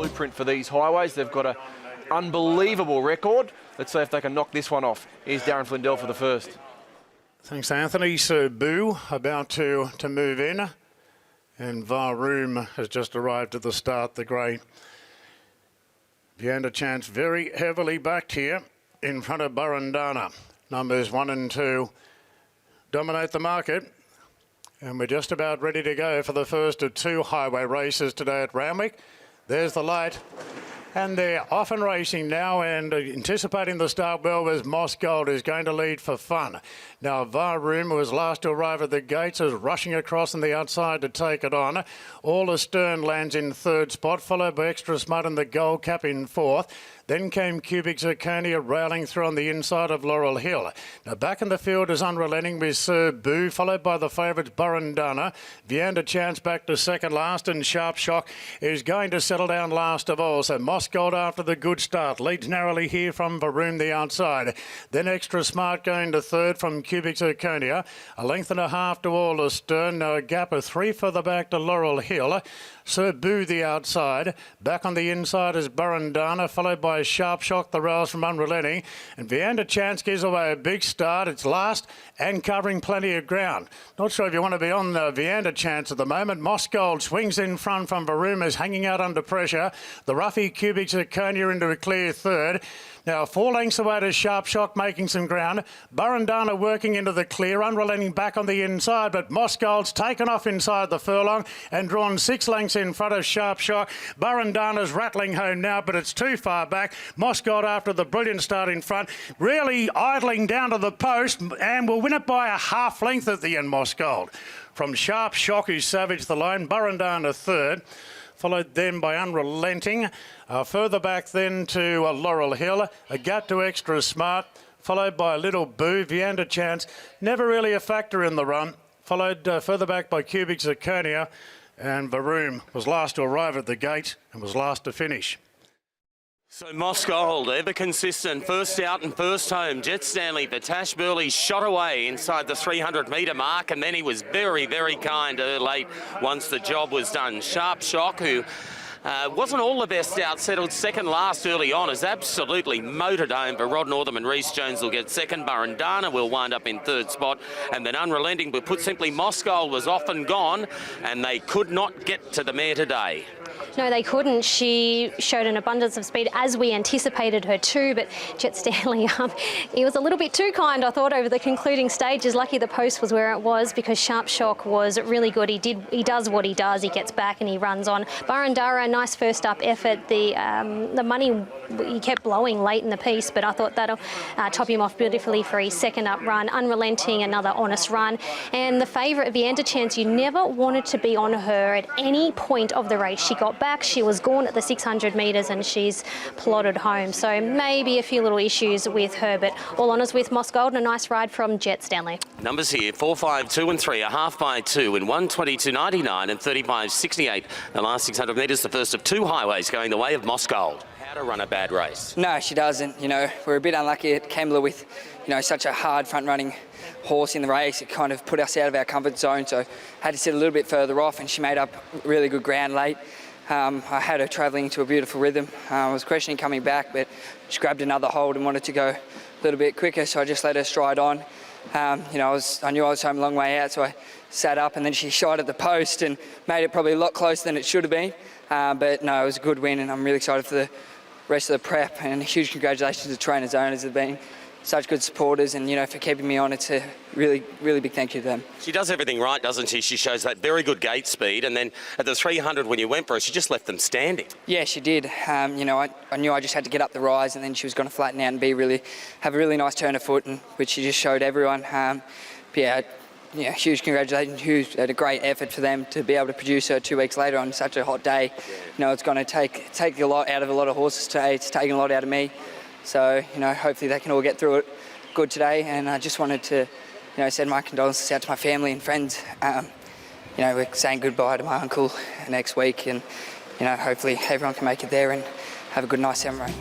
blueprint for these highways. They've got an unbelievable record. Let's see if they can knock this one off. Here's Darren Flindell for the first. Thanks, Anthony. So Boo about to move in. And Varoom has just arrived at the start, the grey. Vianda Chance very heavily backed here in front of Burundana. Numbers 1 and 2 dominate the market. And we're just about ready to go for the first of 2 highway races today at Randwick. There's the light. And they're off and racing now, and anticipating the start well was Moss Gold, is going to lead for fun. Now, Varoom, who was last to arrive at the gates, is rushing across on the outside to take it on. All Astern lands in 3rd spot, followed by Extra Smart and the Gold Cap in 4th. Then came Cubic Zirconia railing through on the inside of Laurel Hill. Now back in the field is Unrelenting with Sir Boo, followed by the favourites Burundana. Vianda Chance back to second last, and Sharp Shock is going to settle down last of all. So Moss Gold after the good start leads narrowly here from Varoom the outside. Then Extra Smart going to third from Cubic Zirconia. A length and a half to All Astern. Now a gap of 3 further back to Laurel Hill. Sir Boo the outside. Back on the inside is Burundana, followed by Sharp Shock, the rails from Unrelenting. And Vianda Chance gives away a big start. It's last and covering plenty of ground. Not sure if you want to be on the Vianda Chance at the moment. Moss Gold swings in front from Varoom, is hanging out under pressure. The roughy Cubic Zirconia into a clear third. Now 4 lengths away to Sharp Shock, making some ground. Burundana working into the clear, Unrelenting back on the inside, but Moss Gold's taken off inside the furlong and drawn 6 lengths in front of Sharp Shock. Burundana's rattling home now, but it's too far back. Moss Gold, after the brilliant start in front, really idling down to the post, and will win it by a half length at the end, Moss Gold. From Sharp Shock, who savaged the line, Burundana third. Followed then by Unrelenting. Further back then to Laurel Hill. A gap to Extra Smart. Followed by Little Boo. Vianda Chance, never really a factor in the run. Followed further back by Cubic Zirconia. And Varoom was last to arrive at the gate and was last to finish. So Moss Gold, ever consistent, first out and first home. Jet Stanley, the Tash Burley shot away inside the 300-metre mark, and then he was very, very kind late once the job was done. Sharp Shock, who wasn't all the best out, settled second last early on, is absolutely motored home. But Rod Northam and Reece Jones will get second. Burundana will wind up in 3rd spot, and then Unrelenting, but put simply, Moss Gold was off and gone, and they could not get to the mare today. No, they couldn't. She showed an abundance of speed, as we anticipated her to, but Jet Stanley, he was a little bit too kind, I thought, over the concluding stages. Lucky the post was where it was, because Sharp Shock was really good. He does what he does. He gets back and he runs on. Burundana, nice first up effort. The money, he kept blowing late in the piece, but I thought that'll top him off beautifully for his second up run. Unrelenting, another honest run. And the favourite, Vianda Chance, you never wanted to be on her at any point of the race. She got back, she was gone at the 600 metres, and she's plodded home. So maybe a few little issues with her, but all honours with Moss Gold, and a nice ride from Jet Stanley. Numbers here, 4, 5, 2 and 3, a half by 2 in 1:22.99 and 35.68. The last 600 metres, the first of 2 highways going the way of Moss Gold. How to run a bad race? No, she doesn't. You know, we're a bit unlucky at Kembla with, you know, such a hard front-running horse in the race. It kind of put us out of our comfort zone, so had to sit a little bit further off, and she made up really good ground late. I had her travelling into a beautiful rhythm. I was questioning coming back, but she grabbed another hold and wanted to go a little bit quicker, so I just let her stride on. You know, I knew I was home a long way out, so I sat up, and then she shot at the post and made it probably a lot closer than it should have been. But no, it was a good win, and I'm really excited for the rest of the prep, and a huge congratulations to the trainers' owners. They've been such good supporters, and, you know, for keeping me on, it's a really, really big thank you to them. She does everything right, doesn't she? She shows that very good gate speed, and then at the 300 when you went for her, she just left them standing. Yeah, she did. You know, I knew I just had to get up the rise, and then she was going to flatten out and have a really nice turn of foot, and which she just showed everyone. Yeah, huge congratulations. Huge, had a great effort for them to be able to produce her 2 weeks later on such a hot day. You know, it's going to take a lot out of a lot of horses today. It's taken a lot out of me. So, you know, hopefully they can all get through it good today. And I just wanted to, you know, send my condolences out to my family and friends. You know, we're saying goodbye to my uncle next week, and, you know, hopefully everyone can make it there and have a good, nice ceremony.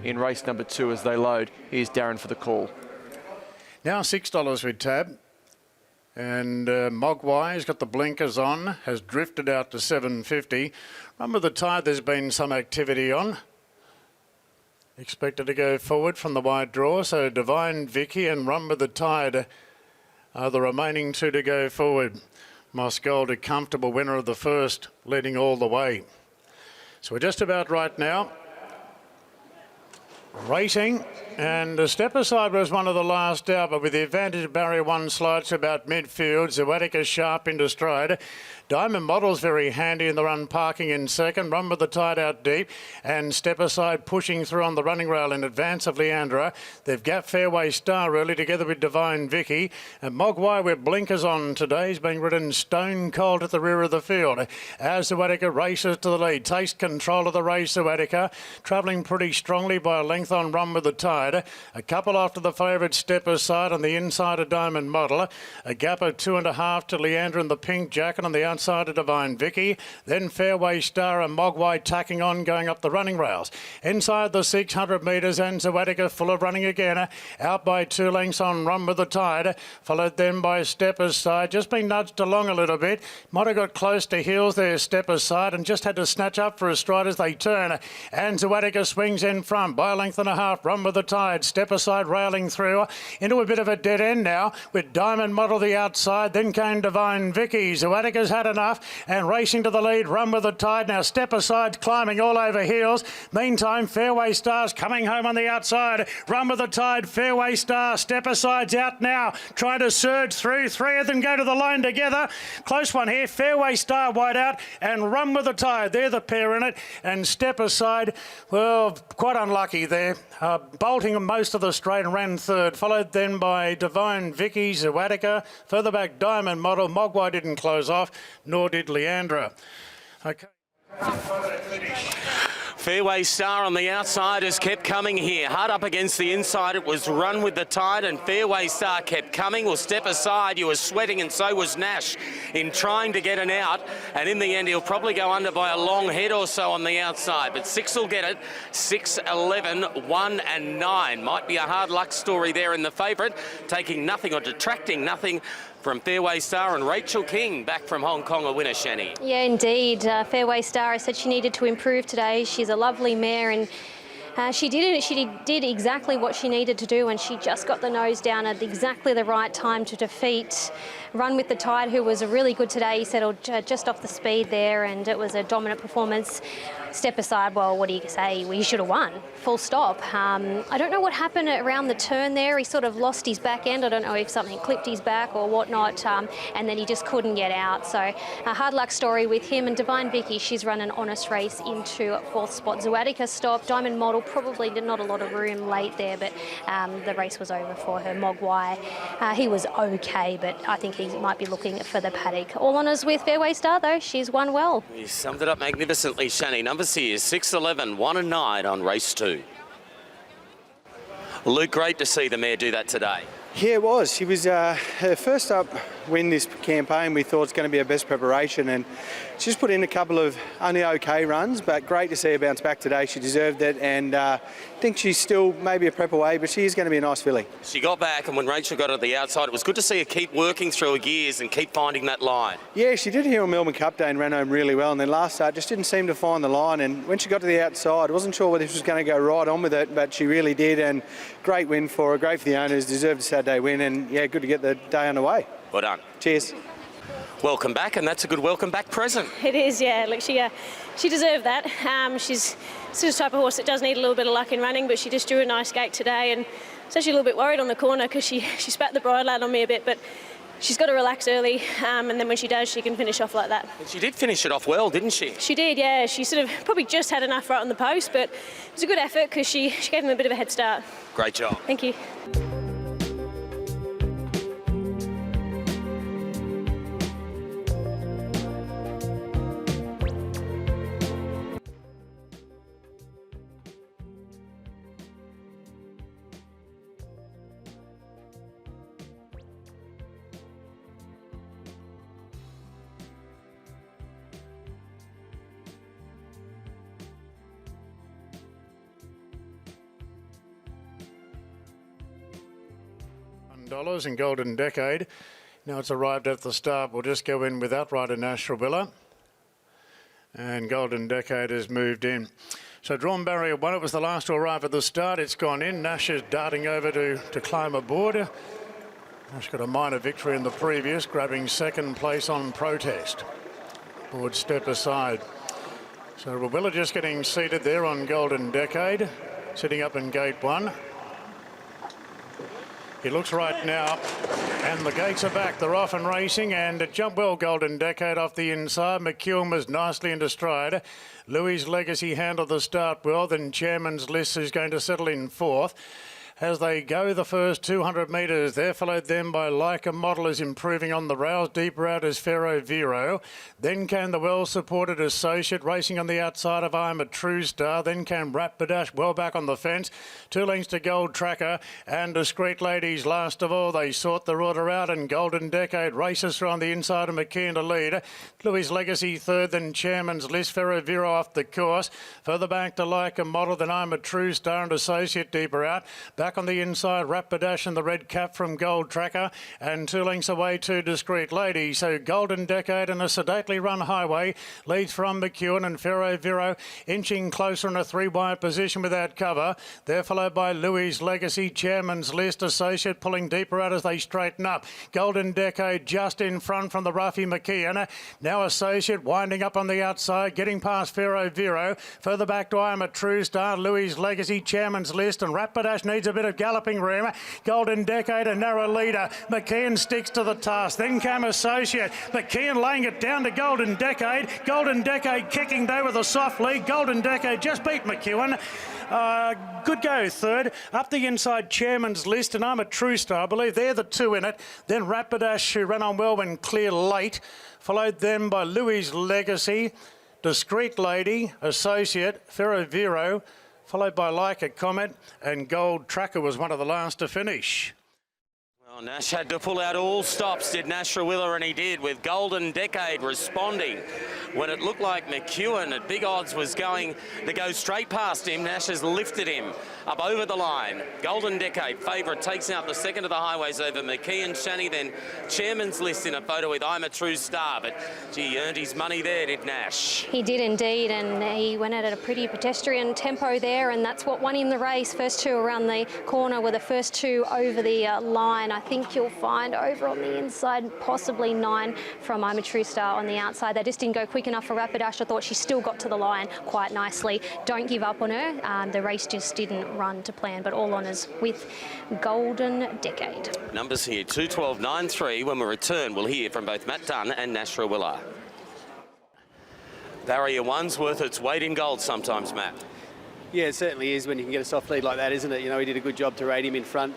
in race number 2 as they load. Here's Darren for the call. Now $6 with Tab. And Mogwai's got the blinkers on, has drifted out to $7.50. Run with the Tide, there's been some activity on. Expected to go forward from the wide draw, so Divine Vicky and Run with the Tide are the remaining two to go forward. Mosgold, a comfortable winner of the first, leading all the way. So we're just about right now. Racing, and the step aside was one of the last out, but with the advantage of barrier 1 slides to about midfield. Zoetica sharp into stride. Diamond Model's very handy in the run, parking in second. Run with the Tide out deep, and step aside pushing through on the running rail in advance of Leandra. They've got Fairway Star really together with Divine Vicky, and Mogwai with blinkers on today. He's being ridden stone cold at the rear of the field as Zoetica races to the lead. Takes control of the race. Zoetica travelling pretty strongly by a length on Run with the Tide. A couple after the favourite step aside on the inside of Diamond Model. A gap of 2.5 to Leandra in the pink jacket on the outside of Divine Vicky. Then Fairway Star and Mogwai tacking on, going up the running rails. Inside the 600 metres, and Zoetica full of running again. Out by 2 lengths on Run with the Tide. Followed then by Step Aside. Just been nudged along a little bit. Might have got close to heels there, Step Aside, and just had to snatch up for a stride as they turn. And Zoetica swings in front by a length and a half. Run with the Tide. Step Aside railing through into a bit of a dead end now with Diamond Model the outside. Then came Divine Vicky. Zoetica's had enough and racing to the lead. Run with the Tide. Now Step Aside climbing all over heels. Meantime, Fairway Star's coming home on the outside. Run with the Tide. Fairway Star. Step Aside's out now. Trying to surge through. 3 of them go to the line together. Close one here. Fairway Star wide out and Run with the Tide. They're the pair in it. And Step Aside, well, quite unlucky there. Bolting most of the straight and ran third. Followed then by Divine Vicky, Zoetica. Further back, Diamond Model. Mogwai didn't close off, nor did Leandra. Okay. Fairway Star on the outside has kept coming here. Hard up against the inside. It was Run with the Tide, and Fairway Star kept coming. Well, Step Aside, you were sweating, and so was Nash in trying to get an out. And in the end, he'll probably go under by a long head or so on the outside. But 6 will get it. 6, 11, 1 and 9. Might be a hard luck story there in the favourite, taking nothing or detracting nothing from Fairway Star. And Rachel King back from Hong Kong, a winner, Shani. Yeah, indeed. Fairway Star, I said she needed to improve today. She's a lovely mare, and she did exactly what she needed to do, and she just got the nose down at exactly the right time to defeat Run with the Tide, who was really good today. He settled just off the speed there, and it was a dominant performance. Step Aside, well, what do you say? Well, he should have won, full stop. I don't know what happened around the turn there. He sort of lost his back end. I don't know if something clipped his back or whatnot, and then he just couldn't get out. So a hard luck story with him. And Divine Vicky, she's run an honest race into 4th spot. Zoetica stopped. Diamond Model probably did not a lot of room late there, but the race was over for her. Mogwai, he was okay, but I think he might be looking for the paddock. All honours with Fairway Star, though. She's won well. You summed it up magnificently, Shani. Numbers here, 6, 11, 1 and 9 on race 2. Luke, great to see the mare do that today. Yeah, it was. She was her first up win this campaign. We thought it's going to be her best preparation, and she's put in a couple of only okay runs, but great to see her bounce back today. She deserved it, and I think she's still maybe a prep away, but she is going to be a nice filly. She got back, and when Rachel got at the outside, it was good to see her keep working through her gears and keep finding that line. Yeah, she did here on Melbourne Cup Day and ran home really well, and then last start just didn't seem to find the line, and when she got to the outside, I wasn't sure whether this was going to go right on with it, but she really did, and great win for her, great for the owners, deserved a Saturday win, and yeah, good to get the day underway. Well done. Cheers. Welcome back, and that's a good welcome back present. It is, yeah. Look, she deserved that. She's sort of the type of horse that does need a little bit of luck in running, but she just drew a nice gate today, and I was actually a little bit worried on the corner because she spat the bridle out on me a bit, but she's got to relax early, and then when she does, she can finish off like that. And she did finish it off well, didn't she? She did, yeah. She sort of probably just had enough right on the post, but it was a good effort because she gave them a bit of a head start. Great job. Thank you. $1,000 in Golden Decade. Now it's arrived at the start. We'll just go in without rider Nashville. And Golden Decade has moved in. So drawn barrier 1, it was the last to arrive at the start. It's gone in. Nash is darting over to climb aboard. Nash got a minor victory in the previous, grabbing second place on protest. Board step aside. So Rawilla just getting seated there on Golden Decade, sitting up in gate 1. He looks right now, and the gates are back. They're off and racing, and it jumped well, Golden Decade off the inside. McEwen was nicely into stride. Louis' Legacy handled the start well. Then Chairman's List is going to settle in 4th. As they go the first 200 metres, they're followed then by Like a Model is improving on the rails. Deeper out is Ferro Vero. Then came the well-supported Associate racing on the outside of I'm a True Star. Then came Rapidash well back on the fence. 2 lengths to Gold Tracker and Discreet Ladies last of all. They sort the order out, and Golden Decade races through on the inside of McKeon to lead. Louis' Legacy third, then Chairman's List. Ferro Vero off the course. Further back to Like a Model, then I'm a True Star and Associate deeper out. Back on the inside, Rapidash and the red cap from Gold Tracker, and 2 lengths away to Discreet Lady. So Golden Decade and a sedately run highway leads from McEwen, and Ferro Vero inching closer in a 3-wide position without cover. They're followed by Louis' Legacy, Chairman's List, Associate pulling deeper out as they straighten up. Golden Decade just in front from the roughy McKeon. Now Associate winding up on the outside, getting past Ferro Vero. Further back to I'm a True Star, Louis' Legacy, Chairman's List, and Rapidash needs a bit of galloping room. Golden Decade, a narrow leader. McKeon sticks to the task. Then came Associate. McKeon laying it down to Golden Decade. Golden Decade kicking though with a soft lead. Golden Decade just beat McEwen. Good go third. Up the inside, Chairman's List, and I'm a True Star. I believe they're the 2 in it. Then Rapidash, who ran on well when clear late. Followed then by Louis' Legacy, Discreet Lady, Associate, Ferro Vero, followed by Like a Comet, and Gold Tracker was one of the last to finish. Well, Nash had to pull out all stops, did Nash Rawilla, and he did, with Golden Decade responding. When it looked like McEwen at big odds was going to go straight past him, Nash has lifted him up over the line. Golden Decade, favourite, takes out the second of the highways over McKeon, Shani, then Chairman's List in a photo with I'm a True Star. But, gee, he earned his money there, did Nash? He did indeed, and he went at a pretty pedestrian tempo there, and that's what won him the race. First 2 around the corner were the first 2 over the line. I think you'll find over on the inside, possibly 9 from I'm a True Star on the outside. They just didn't go quick enough for Rapidash. I thought she still got to the line quite nicely. Don't give up on her. The race just didn't run to plan, but all honours with Golden Decade. Numbers here, 2:12.93. When we return, we'll hear from both Matt Dunn and Nash Rawilla. Barrier 1's worth its weight in gold sometimes, Matt. Yeah, it certainly is when you can get a soft lead like that, isn't it? You know, he did a good job to rate him in front.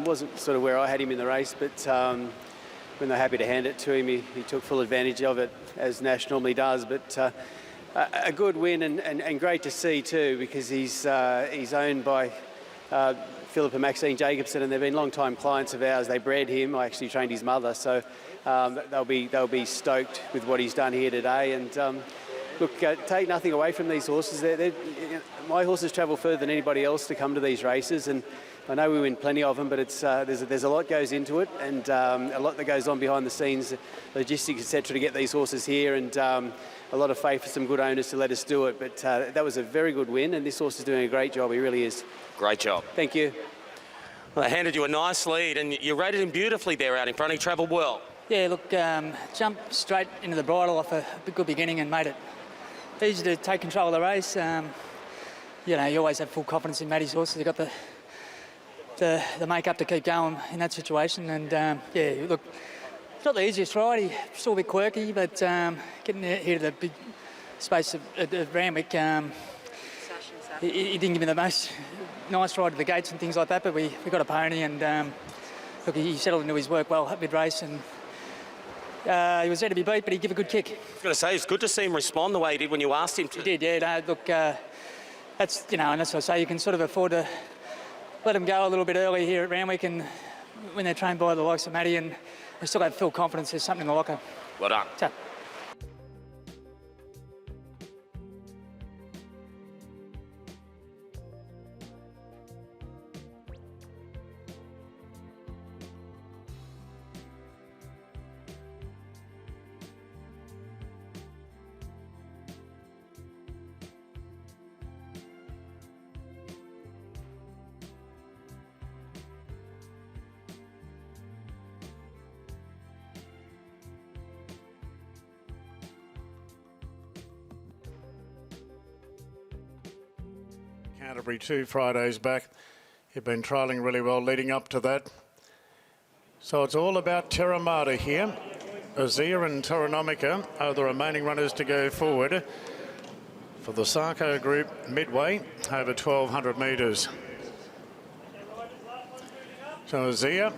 Wasn't sort of where I had him in the race, but when they're happy to hand it to him, he took full advantage of it, as Nash normally does. But a good win, and great to see too, because he's owned by Philip and Maxine Jacobson, and they've been long-time clients of ours. They bred him. I actually trained his mother, so they'll be stoked with what he's done here today. And look, take nothing away from these horses. My horses travel further than anybody else to come to these races, and I know we win plenty of them, but it's there's a lot goes into it, and a lot that goes on behind the scenes, logistics, etc., to get these horses here, and a lot of faith for some good owners to let us do it. But that was a very good win, and this horse is doing a great job. He really is. Great job. Thank you. Well, they handed you a nice lead, and you rated him beautifully there out in front. He travelled well. Yeah, look, jumped straight into the bridle off a good beginning and made it easy to take control of the race. You know, you always have full confidence in Matty's horses. They've got the make-up to keep going in that situation. And, yeah, look, it's not the easiest ride. He's still a bit quirky, but getting here to the big space of Randwick, he didn't give me the most nice ride to the gates and things like that, but we got a pony, and look, he settled into his work well mid-race, and he was there to be beat, but he gave a good kick. I was going to say, it's good to see him respond the way he did when you asked him to. He did, yeah. No, look, that's, you know, and that's what I say, you can sort of afford to let him go a little bit early here at Randwick, and when they're trained by the likes of Matty, and they still have full confidence there's something in the locker. Well done. So, Canterbury 2 Fridays back. He'd been trialling really well leading up to that. So it's all about Terramata here. Azia and Toronomica are the remaining runners to go forward for the Sarko group midway over 1,200 metres. So Azia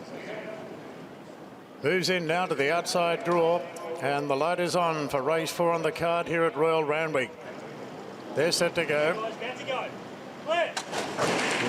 moves in now to the outside draw, and the light is on for race 4 on the card here at Royal Randwick. They're set to go.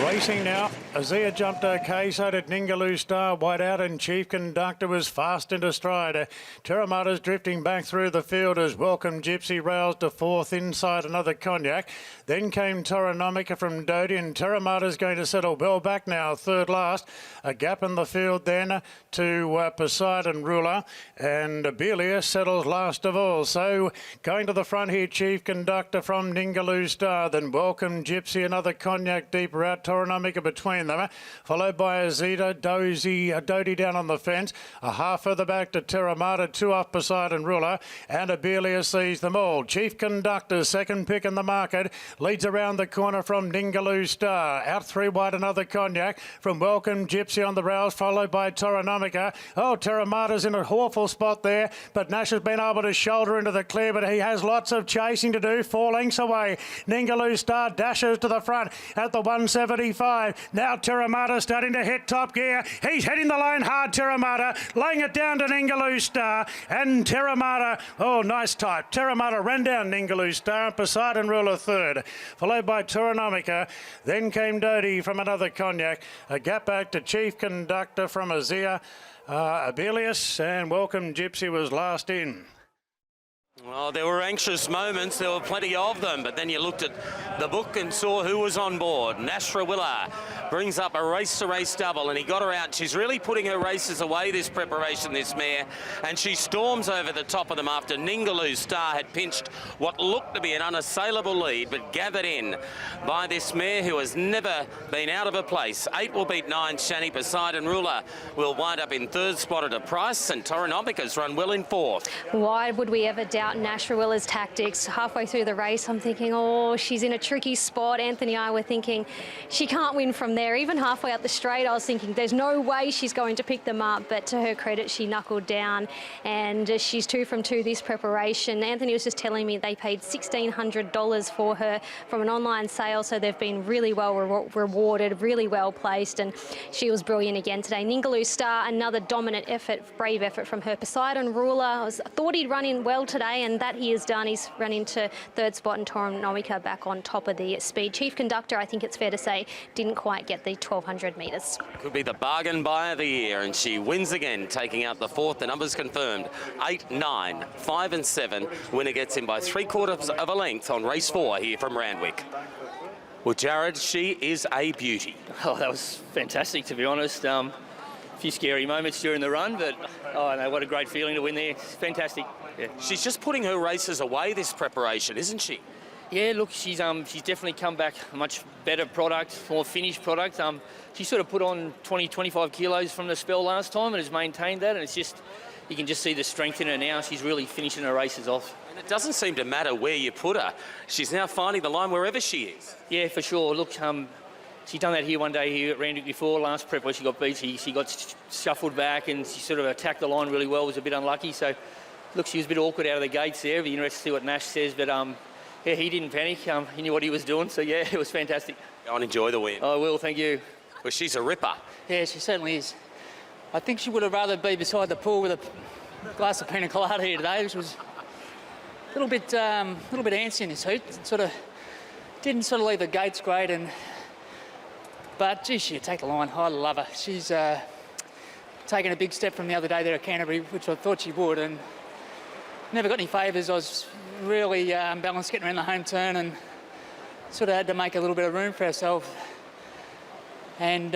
Racing now. Azia jumped okay, so did Ningaloo Star. Wide out, and Chief Conductor was fast into stride. Terramata's drifting back through the field as Welcome Gypsy rails to 4th inside another Cognac. Then came Toronomica from Doty, and Terramata's going to settle well back now, 3rd last. A gap in the field then to Poseidon Ruler, and Abelia settles last of all. So going to the front here, Chief Conductor from Ningaloo Star, then Welcome Gypsy, another Cognac deeper out, Toronomica between them, followed by Azita, Doty down on the fence, a half further back to Terramata, 2 off Poseidon Ruler, and Abelia sees them all. Chief Conductor, second pick in the market, leads around the corner from Ningaloo Star, out 3 wide another Cognac from Welcome Gypsy on the rails, followed by Toronomica. Oh, Terramata's in an awful spot there, but Nash has been able to shoulder into the clear, but he has lots of chasing to do, 4 lengths away. Ningaloo Star dashes to the front at the 175. Now Terramata starting to hit top gear. He's heading the line hard, Terramata, laying it down to Ningaloo Star, and Terramata, oh, nice type. Terramata ran down Ningaloo Star, and Poseidon Ruler 3rd, followed by Toronomica. Then came Doty from another Cognac. A gap back to Chief Conductor from Azia, Abelius, and Welcome Gypsy was last in. Well, there were anxious moments, there were plenty of them, but then you looked at the book and saw who was on board. Nashrawilla brings up a race-to-race double, and he got her out. She's really putting her races away, this preparation, this mare, and she storms over the top of them after Ningaloo Star had pinched what looked to be an unassailable lead, but gathered in by this mare who has never been out of a place. 8 will beat 9, Shani. Poseidon Ruler will wind up in 3rd spot at a price, and Toronomica's run well in 4th. Why would we ever doubt Nashrawilla's tactics? Halfway through the race, I'm thinking, oh, she's in a tricky spot. Anthony and I were thinking she can't win from there. Even halfway up the straight, I was thinking there's no way she's going to pick them up, but to her credit, she knuckled down, and she's 2 from 2 this preparation. Anthony was just telling me they paid $1,600 for her from an online sale, so they've been really well rewarded, really well placed, and she was brilliant again today. Ningaloo Star, another dominant effort, brave effort from her. Poseidon Ruler, I thought he'd run in well today, and that he has done. He's run into 3rd spot, and Toronomica back on top of the speed. Chief Conductor, I think it's fair to say, didn't quite get the 1,200 metres. Could be the bargain buy of the year, and she wins again, taking out the 4th. The numbers confirmed: 8, 9, 5 and 7. Winner gets in by 3/4 of a length on race 4 here from Randwick. Well, Jared, she is a beauty. Oh, that was fantastic, to be honest. A few scary moments during the run, but oh no, what a great feeling to win there. It's fantastic. Yeah. She's just putting her races away, this preparation, isn't she? Yeah, look, she's definitely come back a much better product, more finished product. She sort of put on 20, 25 kilos from the spell last time and has maintained that, and it's just, you can just see the strength in her now. She's really finishing her races off. And it doesn't seem to matter where you put her. She's now finding the line wherever she is. Yeah, for sure. Look, she's done that here one day here at Randwick before. Last prep where she got beat, she got shuffled back and she sort of attacked the line really well, was a bit unlucky. So, look, she was a bit awkward out of the gates there. It'll be interesting to see what Nash says, but yeah, he didn't panic. He knew what he was doing, so yeah, it was fantastic. Go and enjoy the win. I will, thank you. Well, she's a ripper. Yeah, she certainly is. I think she would have rather be beside the pool with a glass of pina colada here today, which was a little bit antsy in this heat. Didn't leave the gates great, but gee, she'd take the line. I love her. She's taken a big step from the other day there at Canterbury, which I thought she would, and never got any favours. I was really unbalanced getting around the home turn and sort of had to make a little bit of room for herself. And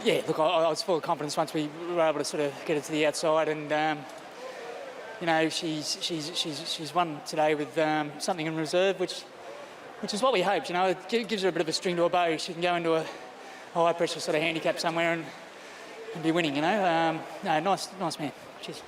yeah, look, I was full of confidence once we were able to sort of get her to the outside, and you know, she's won today with something in reserve, which is what we hoped. You know, it gives her a bit of a string to a bow. She can go into a high pressure sort of handicap somewhere and be winning. You know, no, nice man. Cheers.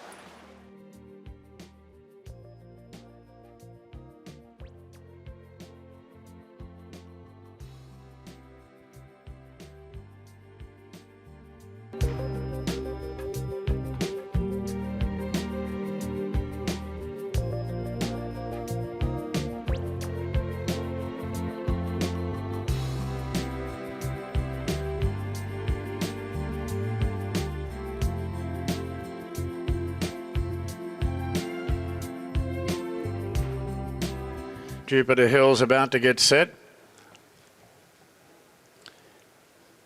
Jupiter Hill's about to get set.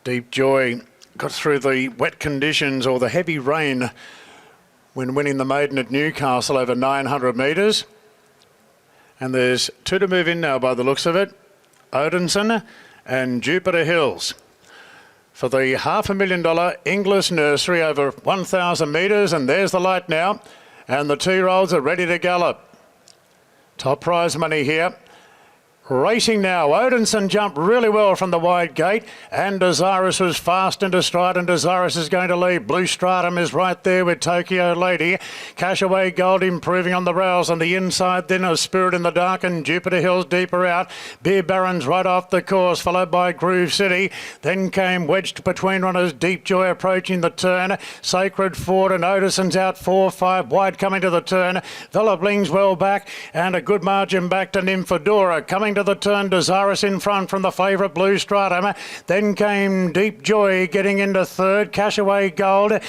Deep Joy got through the wet conditions or the heavy rain when winning the maiden at Newcastle over 900 metres. And there's two to move in now by the looks of it. Odinson and Jupiter Hills. For the $500,000 English Nursery over 1,000 metres, and there's the light now. And the 2-year-olds are ready to gallop. Top prize money here. Racing now. Odinson jumped really well from the wide gate, and Desirous was fast into stride, and Desirous is going to lead. Blue Stratum is right there with Tokyo Lady. Cashaway Gold improving on the rails on the inside, then a Spirit in the Dark, and Jupiter Hills deeper out. Beer Barons right off the course, followed by Groove City. Then came wedged between runners, Deep Joy approaching the turn. Sacred Ford and Odison's out 4-5 wide coming to the turn. Villa Bling's well back, and a good margin back to Nymphadora. Coming to the turn, Desirous in front from the favourite Blue Stratum. Then came Deep Joy getting into third, Cashaway Gold.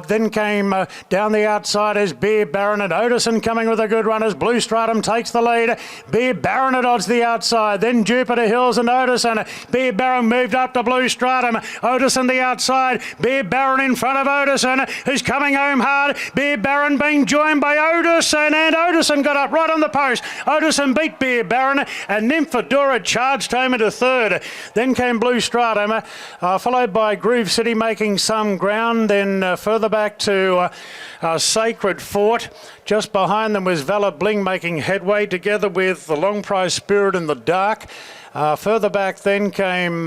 Then came down the outside as Beer Baron, and Odison coming with a good run as Blue Stratum takes the lead. Beer Baron at odds the outside, then Jupiter Hills and Odison. Beer Baron moved up to Blue Stratum. Odison the outside, Beer Baron in front of Odison, who's coming home hard. Beer Baron being joined by Odison, and Odison got up right on the post. Odison beat Beer Baron, and Nymphadora charged home into third. Then came Blue Stratum, followed by Groove City making some ground. Then further back to Sacred Fort. Just behind them was Valor Bling making headway together with the long prize Spirit in the Dark. Further back then came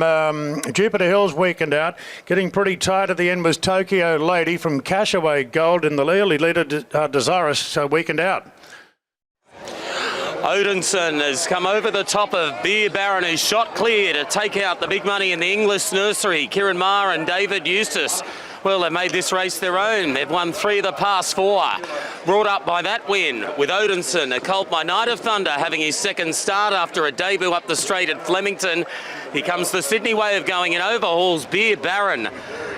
Jupiter Hills weakened out. Getting pretty tight at the end was Tokyo Lady from Cashaway Gold, and the early leader Desirous weakened out. Odinson has come over the top of Beer Baron, who's shot clear to take out the big money in the English Nursery. Kieran Maher and David Eustace, well, they made this race their own. They've won 3 of the past 4. Brought up by that win with Odinson, a colt by Night of Thunder having his second start after a debut up the straight at Flemington. Here comes the Sydney way of going and overhauls Beer Baron,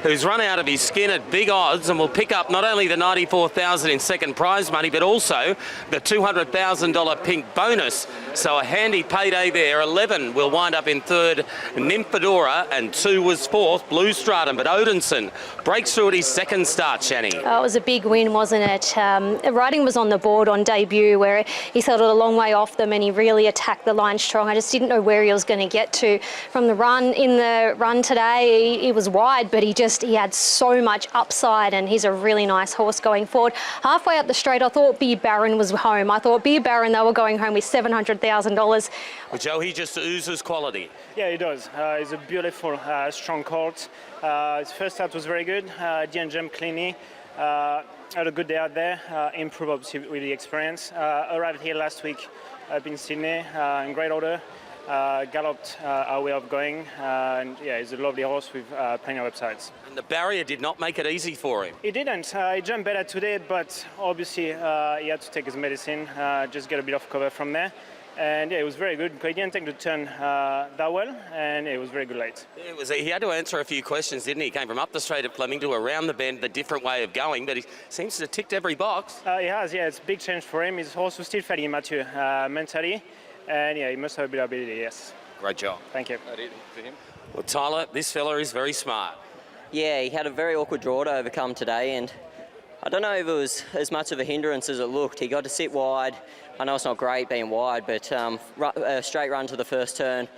who's run out of his skin at big odds and will pick up not only the $94,000 in second prize money, but also the $200,000 pink bonus. So a handy payday there. 11 will wind up in third, Nymphadora, and 2 was fourth, Blue Stratum. But Odinson breaks through at his second start, Shani. Oh, it was a big win, wasn't it? Riding was on the board on debut, where he settled a long way off them and he really attacked the line strong. I just didn't know where he was going to get to from the run. In the run today, he was wide, but he had so much upside, and he's a really nice horse going forward. Halfway up the straight, I thought Beer Baron was home. I thought Beer Baron, they were going home with $700,000. Well, Joe, he just oozes quality. Yeah, he does. He's a beautiful, strong colt. His first start was very good. Didn't jump cleanly. Had a good day out there. Improved obviously with the experience. Arrived here last week up in Sydney in great order. Galloped our way of going, and yeah, he's a lovely horse with plenty of upsides. And the barrier did not make it easy for him. He didn't. He jumped better today, but obviously he had to take his medicine, just get a bit of cover from there. And yeah, it was very good. He didn't take the turn that well, and it was very good late. He had to answer a few questions, didn't he? He came from up the straight at Flemington to around the bend, the different way of going, but he seems to have ticked every box. He has, yeah. It's a big change for him. His horse was still fairly immature mentally. And yeah, he must have a bit of ability, yes. Great job. Thank you. Well, Tyler, this fella is very smart. Yeah, he had a very awkward draw to overcome today, and I don't know if it was as much of a hindrance as it looked. He got to sit wide. I know it's not great being wide, but a straight run to the first turn,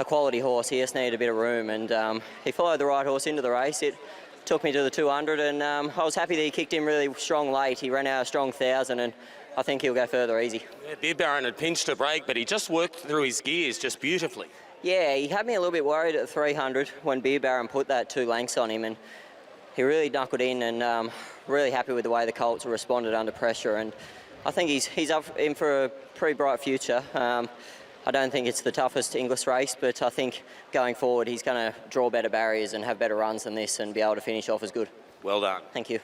a quality horse. He just needed a bit of room, and he followed the right horse into the race. It took me to the 200, and I was happy that he kicked him really strong late. He ran out a strong 1,000, and I think he'll go further easy. Yeah, Beer Baron had pinched a break, but he just worked through his gears just beautifully. Yeah, he had me a little bit worried at 300 when Beer Baron put that 2 lengths on him, and he really knuckled in, and really happy with the way the colts responded under pressure, and I think he's up in for a pretty bright future. I don't think it's the toughest English race, but I think going forward he's going to draw better barriers and have better runs than this and be able to finish off as good. Well done. Thank you.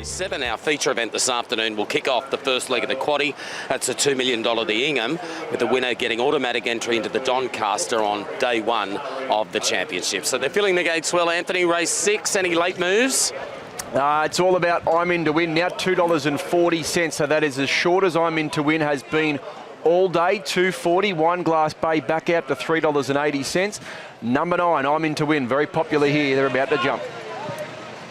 Race 7, our feature event this afternoon, will kick off the first leg of the quaddie. That's a $2 million the Ingham, with the winner getting automatic entry into the Doncaster on day 1 of the championship. So they're filling the gates well, Anthony. Race 6, any late moves? It's all about I'm in to win now, $2.40. So that is as short as I'm in to win has been all day. $2.40. Wine Glass Bay back out to $3.80. Number 9, I'm in to win. Very popular here. They're about to jump.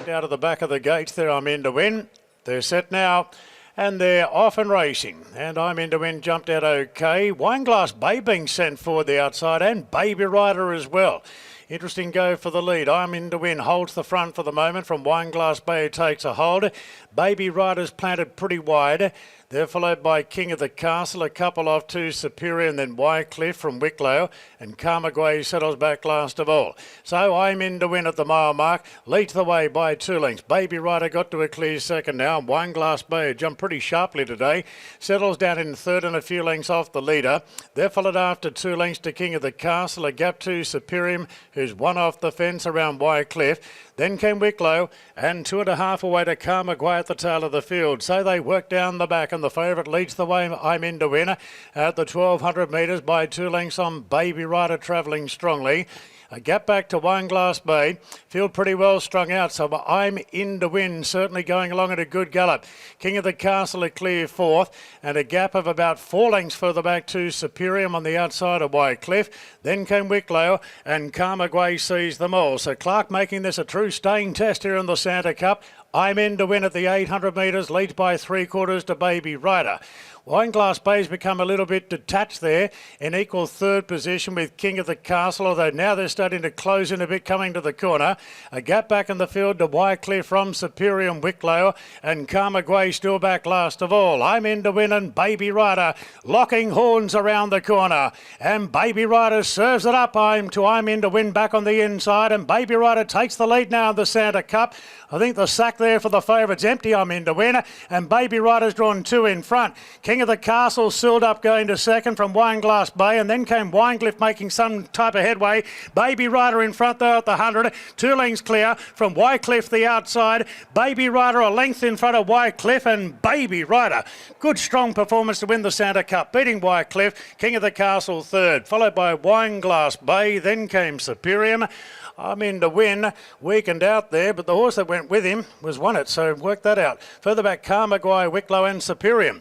Out of the back of the gates there, I'm in to win. They're set now. And they're off and racing. And I'm in to win, jumped out okay. Wineglass Bay being sent forward the outside, and Baby Rider as well. Interesting go for the lead. I'm in to win, holds the front for the moment from Wineglass Bay, who takes a hold. Baby Rider's planted pretty wide. They're followed by King of the Castle, a couple off to Superior, and then Wycliffe from Wicklow, and Carmaguay settles back last of all. So I'm in to win at the mile mark, leads the way by 2 lengths. Baby Rider got to a clear second now. Wineglass Bay jumped pretty sharply today, settles down in third and a few lengths off the leader. They're followed after 2 lengths to King of the Castle, a gap to Superior, who's 1 off the fence around Wycliffe. Then came Wicklow, and 2.5 away to Carmaguay at the tail of the field. So they work down the back, and the favourite leads the way. I'm in to win at the 1,200 metres by 2 lengths on Baby Rider, travelling strongly. A gap back to Wineglass Bay. Field pretty well strung out, so I'm in to win, certainly going along at a good gallop. King of the Castle a clear 4th, and a gap of about 4 lengths further back to Superior on the outside of Wycliffe. Then came Wicklow, and Carmaguay sees them all. So Clark making this a true staying test here in the Santa Cup. I'm in to win at the 800 metres, leads by 3/4 to Baby Rider. Wineglass Bay's become a little bit detached there in equal third position with King of the Castle, although now they're starting to close in a bit coming to the corner. A gap back in the field to Wycliffe from Superior and Wicklow, and Carmaguay still back last of all. I'm in to win, and Baby Rider locking horns around the corner, and Baby Rider serves it up. I'm in to win back on the inside, and Baby Rider takes the lead now in the Santa Cup. I think the sack there for the favourites empty. I'm in to win, and Baby Rider's drawn 2 in front. King of the Castle sealed up going to second from Wineglass Bay, and then came Wycliffe making some type of headway. Baby Rider in front though at the 100. 2 lengths clear from Wycliffe the outside. Baby Rider a length in front of Wycliffe, and Baby Rider. Good strong performance to win the Santa Cup, beating Wycliffe. King of the Castle third, followed by Wineglass Bay. Then came Superior. I'm in to win, weakened out there, but the horse that went with him was Won It, so work that out. Further back, Carmaguay, Wicklow and Superior.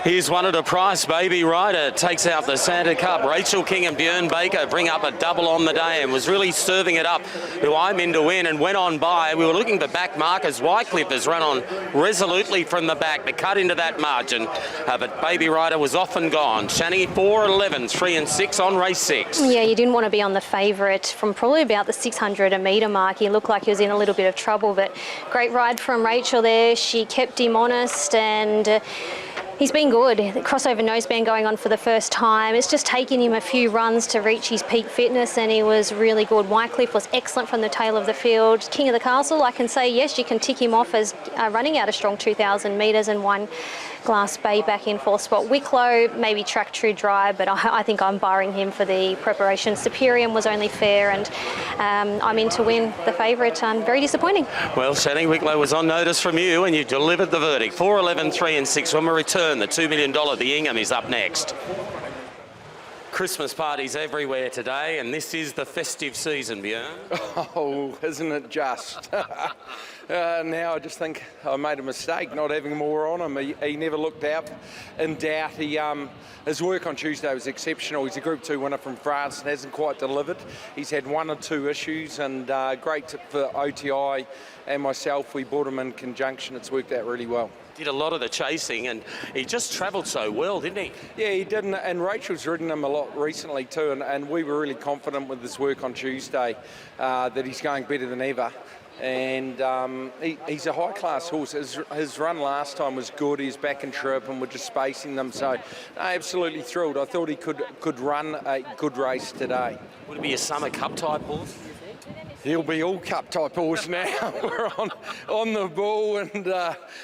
Here's one at a price. Baby Rider takes out the Santa Cup. Rachel King and Björn Baker bring up a double on the day and was really serving it up to I'm in to win and went on by. We were looking for back markers. Wycliffe has run on resolutely from the back to cut into that margin, but Baby Rider was off and gone. Shani 4-11, 3 and 6 on race 6. Yeah, you didn't want to be on the favourite from probably about the 600 metre mark. He looked like he was in a little bit of trouble, but great ride from Rachel there. She kept him honest, and he's been good. The crossover noseband going on for the first time. It's just taken him a few runs to reach his peak fitness, and he was really good. Wycliffe was excellent from the tail of the field. King of the Castle, I can say, yes, you can tick him off as running out a strong 2,000 metres, and Wineglass Bay back in 4th spot. Wicklow, maybe track true dry, but I think I'm barring him for the preparation. Superior was only fair, and I'm in to win the favourite. Very disappointing. Well, Shani, Wicklow was on notice from you, and you delivered the verdict. 4-11, 3 and 6. When we return, the $2 million, the Ingham, is up next. Christmas parties everywhere today, and this is the festive season, Björn. Oh, isn't it just? Now I just think I made a mistake not having more on him. He never looked out in doubt. His work on Tuesday was exceptional. He's a Group 2 winner from France and hasn't quite delivered. He's had 1 or 2 issues, and great for OTI and myself. We bought him in conjunction. It's worked out really well. Did a lot of the chasing, and he just travelled so well, didn't he? Yeah, he did, and Rachel's ridden him a lot recently too, and we were really confident with his work on Tuesday that he's going better than ever. And he's a high-class horse. His run last time was good. He's back in trip, and we're just spacing them. So, absolutely thrilled. I thought he could run a good race today. Would it be a Summer Cup type horse? He'll be all cup type horse now. We're on the ball and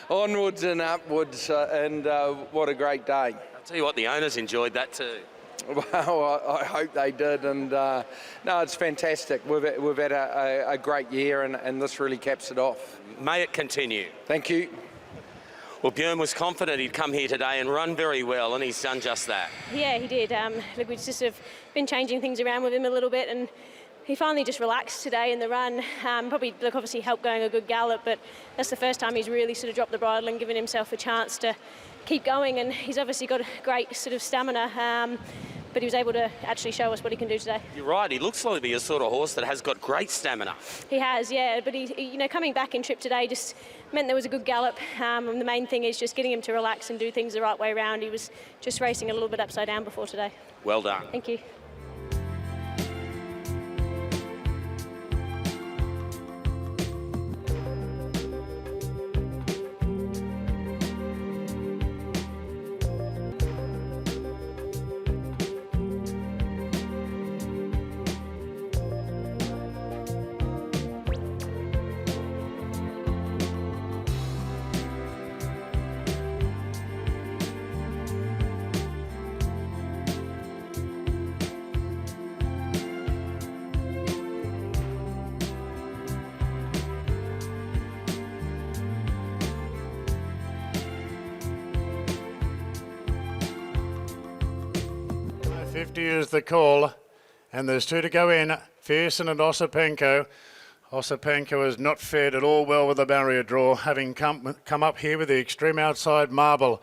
onwards and upwards, and what a great day. I'll tell you what, the owners enjoyed that too. Well, I hope they did, and no, it's fantastic. We've had a great year, and this really caps it off. May it continue. Thank you. Well, Björn was confident he'd come here today and run very well, and he's done just that. Yeah, he did. Look, we've just have been changing things around with him a little bit, and he finally just relaxed today in the run. Probably, look, obviously helped going a good gallop, but that's the first time he's really sort of dropped the bridle and given himself a chance to keep going, and he's obviously got a great sort of stamina. But he was able to actually show us what he can do today. You're right, he looks like to be a sort of horse that has got great stamina. He has, yeah, but he you know, coming back in trip today just meant there was a good gallop. And the main thing is just getting him to relax and do things the right way around. He was just racing a little bit upside down before today. Well done. Thank you. .50 is the call, and there's 2 to go in, Fearson and Osipenko. Osipenko has not fared at all well with the barrier draw, having come up here with the extreme outside marble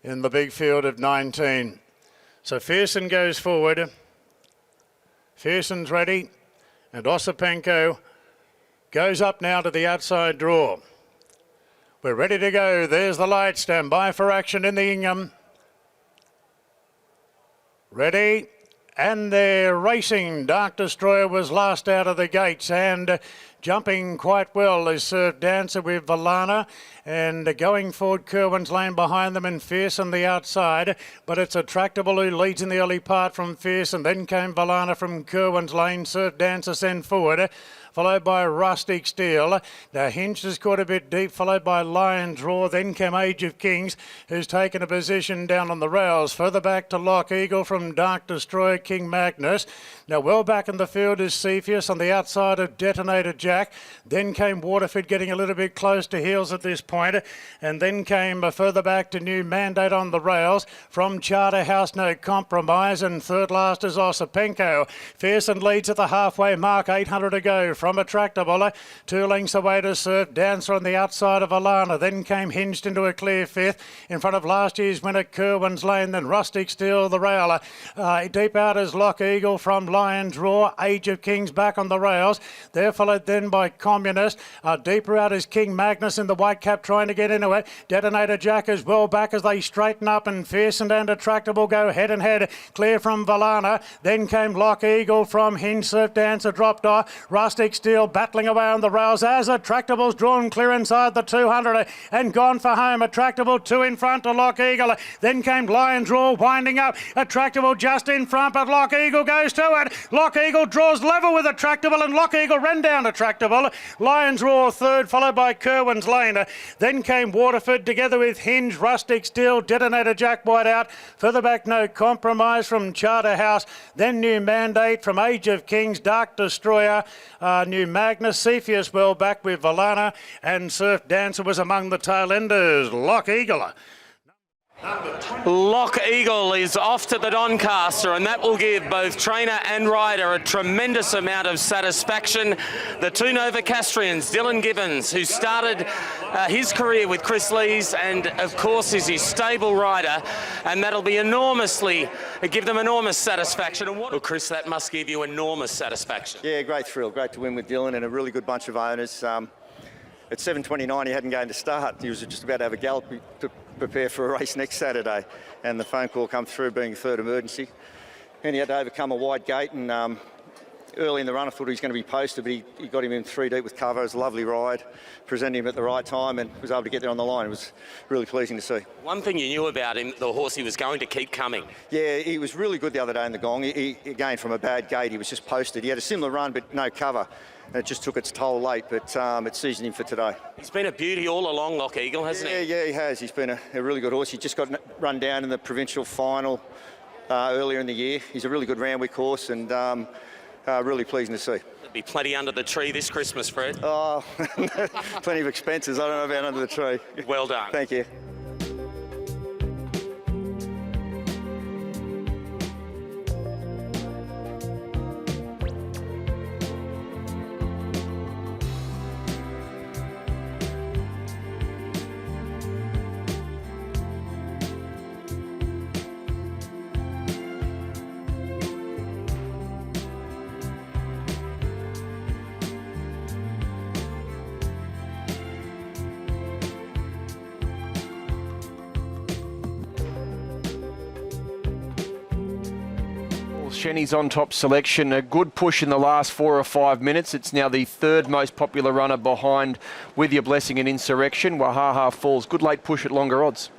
in the big field of 19. So Fearson goes forward. Fearson's ready, and Osipenko goes up now to the outside draw. We're ready to go. There's the light. Stand by for action in the Ingham. Ready, and they're racing. Dark Destroyer was last out of the gates, and jumping quite well is Surf Dancer with Valana, and going forward Kerwin's Lane behind them, and Fierce on the outside, but it's Attractable who leads in the early part from Fierce, and then came Valana from Kerwin's Lane. Surf Dancer sent forward, followed by Rustic Steel. Now Hinge has caught a bit deep, followed by Lion's Roar. Then came Age of Kings, who's taken a position down on the rails. Further back to Lock Eagle from Dark Destroyer, King Magnus. Now well back in the field is Cepheus on the outside of Detonator Jack. Then came Waterford getting a little bit close to heels at this point. And then came further back to New Mandate on the rails from Charterhouse, No Compromise. And third last is Osipenko. Fearson leads at the halfway mark, 800 to go. From Attractable, 2 lengths away to Surf Dancer on the outside of Alana. Then came Hinged into a clear fifth in front of last year's winner Kerwin's Lane. Then Rustic Steel the rail. Deep out is Lock Eagle from Lion's Roar. Age of Kings back on the rails. They're followed then by Communist. Deeper out is King Magnus in the white cap trying to get into it. Detonator Jack is well back as they straighten up, and Fearson and Attractable go head and head. Clear from Valana. Then came Lock Eagle from Hinge. Surf Dancer dropped off. Rustic Steel battling away on the rails as Attractable's drawn clear inside the 200 and gone for home. Attractable 2 in front to Lock Eagle. Then came Lion's Roar winding up. Attractable just in front, but Lock Eagle goes to it. Lock Eagle draws level with Attractable, and Lock Eagle ran down Attractable. Lion's Roar third, followed by Kerwin's Lane. Then came Waterford together with Hinge, Rustic Steel, Detonator Jack White out. Further back, No Compromise from Charterhouse. Then New Mandate from Age of Kings, Dark Destroyer, New Magnus. Cepheus well back with Valana, and Surf Dancer was among the tail enders. Lock Eagle. Lock Eagle is off to the Doncaster, and that will give both trainer and rider a tremendous amount of satisfaction. The 2 Novocastrians, Dylan Gibbons, who started his career with Chris Lees and of course is his stable rider, and that'll be give them enormous satisfaction. And well, Chris, that must give you enormous satisfaction. Yeah, great thrill, great to win with Dylan and a really good bunch of owners. At 7:29 he hadn't going to start. He was just about to have a gallop to prepare for a race next Saturday, and the phone call come through being a third emergency, and he had to overcome a wide gate, and early in the run I thought he was going to be posted, but he got him in 3 deep with cover. It was a lovely ride, presented him at the right time and was able to get there on the line. It was really pleasing to see. One thing you knew about him, the horse, he was going to keep coming. Yeah, he was really good the other day in the Gong. Again, from a bad gate, he was just posted. He had a similar run but no cover. And it just took its toll late, but it seasoned him for today. He's been a beauty all along, Lock Eagle, hasn't he? Yeah, he has. He's been a really good horse. He just got run down in the provincial final earlier in the year. He's a really good Randwick horse and really pleasing to see. There'll be plenty under the tree this Christmas, Fred. Oh, plenty of expenses. I don't know about under the tree. Well done. Thank you. Shenny's on top selection. A good push in the last 4 or 5 minutes. It's now the third most popular runner behind With Your Blessing and Insurrection. Wahaha Falls. Good late push at longer odds.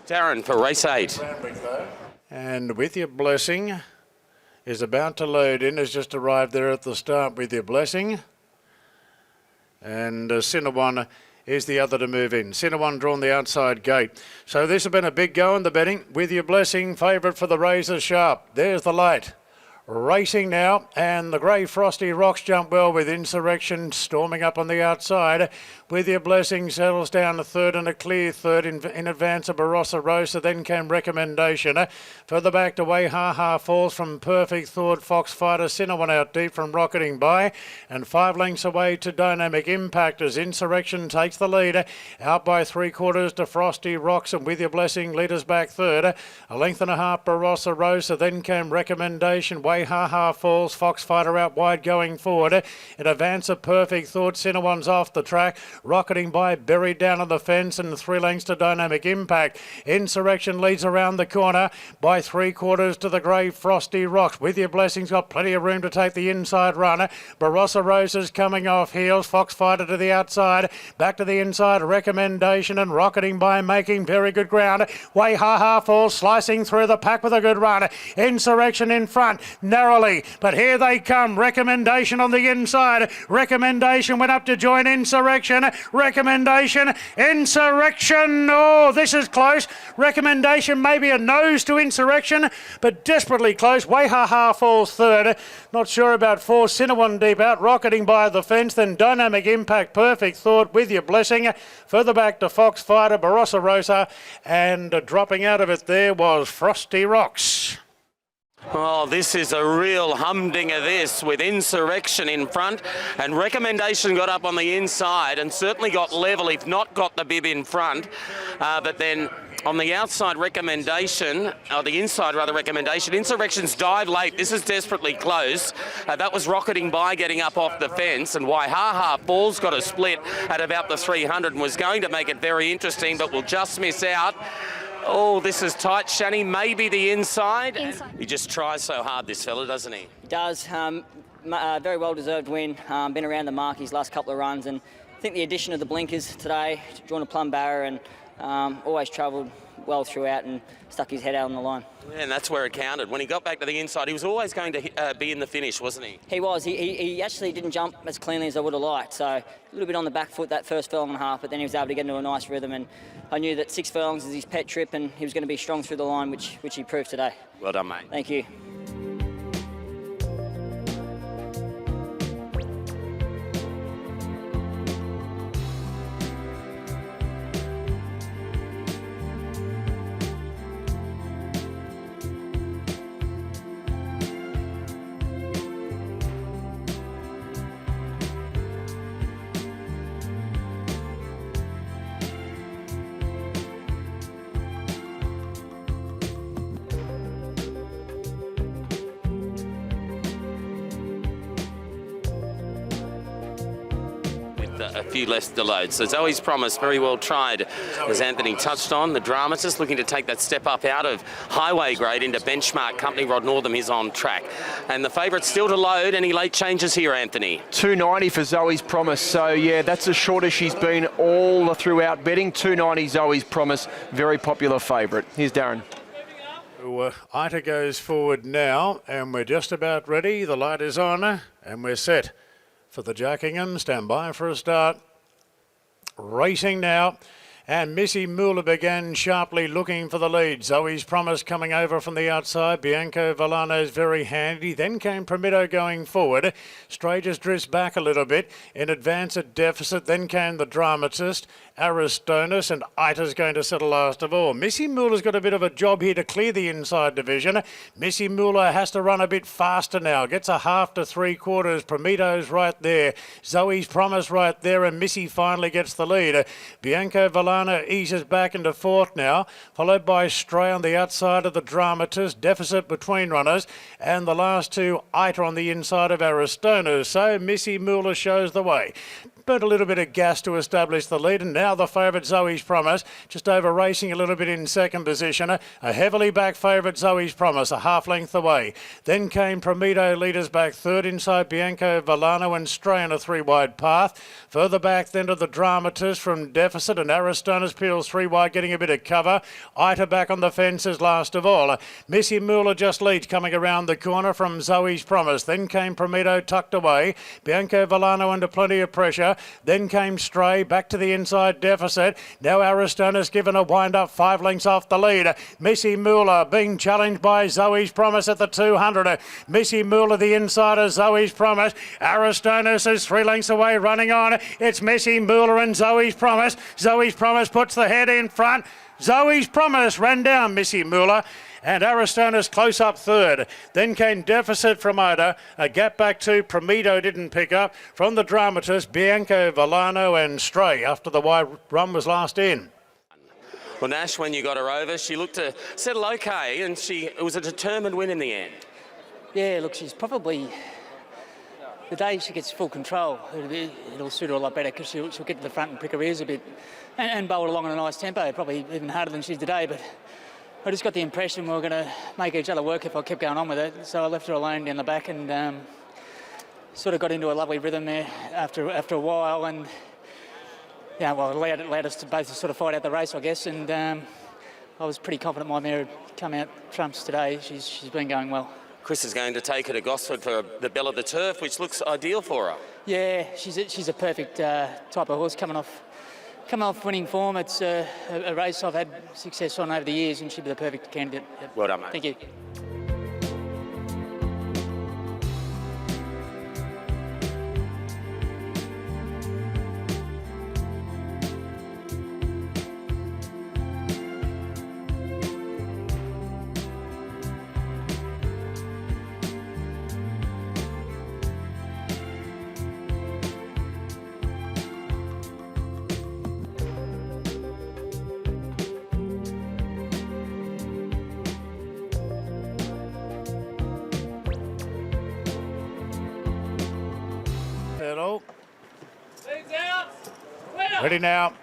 Darren for race 8. And With Your Blessing is about to load in. Has just arrived there at the start. With Your Blessing. And Cinnabon is the other to move in. Cinnabon drawn the outside gate. So this has been a big go in the betting. With Your Blessing, favourite for the Razor Sharp. There's the light. Racing now, and the grey Frosty Rocks jump well with Insurrection storming up on the outside. With Your Blessing settles down to third and a clear third in advance of Barossa Rosa. Then came Recommendation. Further back to Wahaha Falls from Perfect Thought, Foxfighter, Cinnabon out deep from Rocketing By. And 5 lengths away to Dynamic Impact as Insurrection takes the lead. Out by 3/4 to Frosty Rocks, and With Your Blessing leaders back third. A length and a half Barossa Rosa. Then came Recommendation. Wahaha Falls, Foxfighter out wide going forward. In advance of Perfect Thought, Cinnabon's off the track. Rocketing By buried down on the fence, and 3 lengths to Dynamic Impact. Insurrection leads around the corner by 3/4 to the grey Frosty Rocks. With Your Blessing's got plenty of room to take the inside runner. Barossa Rosa's coming off heels. Foxfighter to the outside. Back to the inside. Recommendation and Rocketing By making very good ground. Wahaha Falls slicing through the pack with a good run. Insurrection in front. Narrowly, but here they come. Recommendation on the inside. Recommendation went up to join Insurrection. Recommendation, Insurrection. Oh, this is close. Recommendation maybe a nose to Insurrection, but desperately close. Wahaha Falls third. Not sure about 4. Cinnabon deep out. Rocketing By the fence. Then Dynamic Impact, Perfect Thought, With Your Blessing. Further back to Foxfighter, Barossa Rosa, and dropping out of it there was Frosty Rocks. Oh, this is a real humdinger this, with Insurrection in front, and Recommendation got up on the inside and certainly got level, if not got the bib in front. But then on the outside, Recommendation, or the inside rather, Recommendation, Insurrection's dive late. This is desperately close. That was Rocketing By getting up off the fence, and Wahaha Falls got a split at about the 300 and was going to make it very interesting, but will just miss out. Oh, this is tight, Shani. Maybe the inside. He just tries so hard, this fella, doesn't he? He does. Very well-deserved win. Been around the mark his last couple of runs, and I think the addition of the blinkers today, drawn a plumb barrier, and always travelled well throughout and stuck his head out on the line. Yeah, and that's where it counted. When he got back to the inside, he was always going to be in the finish, wasn't he? He was. He actually didn't jump as cleanly as I would have liked, so a little bit on the back foot that first furlong and a half, but then he was able to get into a nice rhythm, and I knew that 6 furlongs is his pet trip, and he was going to be strong through the line, which he proved today. Well done, mate. Thank you. A few less delayed. So Zoe's Promise, very well tried, as Anthony touched on. The dramatist looking to take that step up out of highway grade into benchmark. Company Rod Northam is on track. And the favourite still to load. Any late changes here, Anthony? 290 for Zoe's Promise. So, yeah, that's as short as she's been all throughout betting. 290 Zoe's Promise, very popular favourite. Here's Darren. Ita goes forward now, and we're just about ready. The light is on, and we're set for the Jack Ingham. Stand by for a start. Racing now. And Missy Muller began sharply looking for the lead. Zoe's Promise coming over from the outside. Bianco Villano's very handy. Then came Promido going forward. Stray just drifts back a little bit. In advance at Deficit. Then came the Dramatist, Aristonus, and Ita's going to settle last of all. Missy Muller's got a bit of a job here to clear the inside division. Missy Muller has to run a bit faster now. Gets a half to 3/4. Promido's right there. Zoe's Promise right there, and Missy finally gets the lead. Bianco Villano eases back into fourth now, followed by Stray on the outside of the Dramatist, Deficit between runners, and the last two, Ita on the inside of Aristonus. So Missy Muller shows the way. Burnt a little bit of gas to establish the lead, and now the favourite Zoe's Promise, just over racing a little bit in second position. A heavily back favourite Zoe's Promise, a half length away. Then came Promido, leaders back third, inside Bianco Villano and Stray on a 3-wide path. Further back then to the Dramatist from Deficit, and Aristonus peels 3-wide, getting a bit of cover. Ita back on the fences last of all. Missy Muller just leads coming around the corner from Zoe's Promise. Then came Promido tucked away. Bianco Villano under plenty of pressure. Then came Stray, back to the inside Deficit. Now Aristonus given a wind-up 5 lengths off the lead. Missy Muller being challenged by Zoe's Promise at the 200. Missy Muller, the insider, Zoe's Promise. Aristonus is 3 lengths away, running on. It's Missy Muller and Zoe's Promise. Zoe's Promise puts the head in front. Zoe's Promise ran down Missy Muller, and Aristonus close up third. Then came Deficit from Ida. A gap back to Promido didn't pick up. From the Dramatist, Bianco Villano and Stray after the wide run was last in. Well, Nash, when you got her over, she looked to settle okay, and it was a determined win in the end. Yeah, look, she's probably... The day she gets full control, it'll suit her a lot better because she'll get to the front and prick her ears a bit and bowl along in a nice tempo, probably even harder than she did today. But I just got the impression we were going to make each other work if I kept going on with it. So I left her alone down the back and sort of got into a lovely rhythm there after a while. And yeah, well, it allowed us to both sort of fight out the race, I guess. And I was pretty confident my mare would come out trumps today. She's been going well. Chris is going to take her to Gosford for the Belle of the Turf, which looks ideal for her. Yeah, she's a perfect type of horse coming off winning form. It's a race I've had success on over the years, and she'd be the perfect candidate. Yep. Well done, mate. Thank you. Ready now.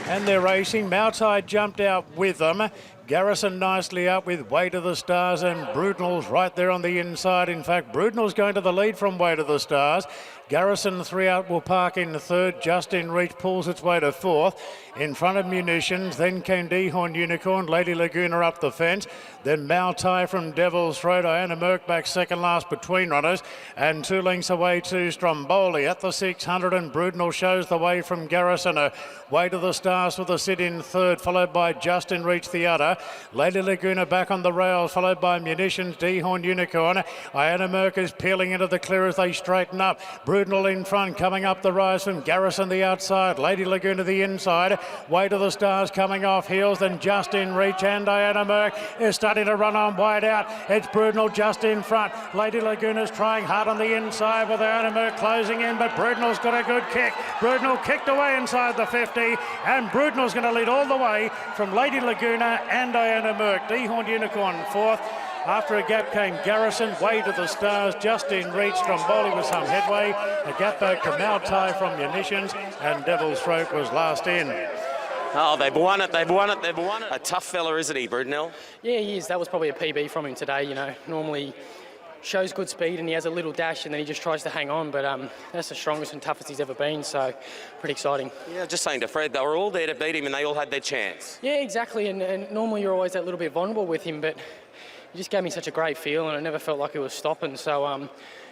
And they're racing. Moutai jumped out with them. Garrison nicely up with Way to the Stars, and Brudenell's right there on the inside. In fact, Brudenell's going to the lead from Way to the Stars. Garrison 3 out will park in third. Just in Reach pulls its way to fourth. In front of Munitions, then came Dehorn Unicorn, Lady Laguna up the fence. Then Moutai from Devil's Throat, Diana Merck back second last between runners. And 2 lengths away to Stromboli at the 600, and Brudenell shows the way from Garrison. Way to the Stars with a sit in third, followed by Just in Reach the other. Lady Laguna back on the rails, followed by Munitions, Dehorn Unicorn. Diana Merck is peeling into the clear as they straighten up. Brudenell in front, coming up the rise from Garrison the outside. Lady Laguna the inside. Way to the Stars coming off heels, then Just in Reach, and Diana Merck is starting to run on wide out. It's Brudenell just in front. Lady Laguna's trying hard on the inside with Diana Merck closing in, but Brudenell's got a good kick. Brudenell kicked away inside the 50, and Brudenell's going to lead all the way from Lady Laguna and Diana Merck. Dehorned Unicorn fourth. After a gap came Garrison, Way to the Stars, Just in Reach, Stromboli with some headway. A gap back to Moutai from Munitions, and Devil's Throat was last in. Oh, they've won it, they've won it, they've won it. A tough fella, isn't he, Brudenell? Yeah, he is. That was probably a PB from him today, you know. Normally shows good speed and he has a little dash and then he just tries to hang on, but that's the strongest and toughest he's ever been, so pretty exciting. Yeah, just saying to Fred, they were all there to beat him and they all had their chance. Yeah, exactly, and normally you're always that little bit vulnerable with him, but he just gave me such a great feel and I never felt like he was stopping, so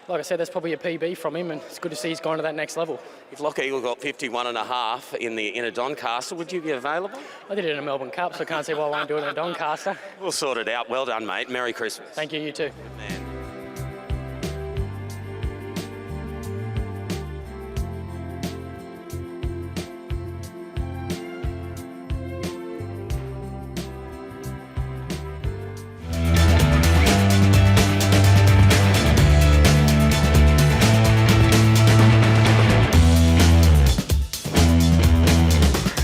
like I said, that's probably a PB from him, and it's good to see he's gone to that next level. If Lock Eagle got 51.5 in a Doncaster, would you be available? I did it in a Melbourne Cup, so I can't see why I won't do it in a Doncaster. We'll sort it out. Well done, mate. Merry Christmas. Thank you, you too. Man.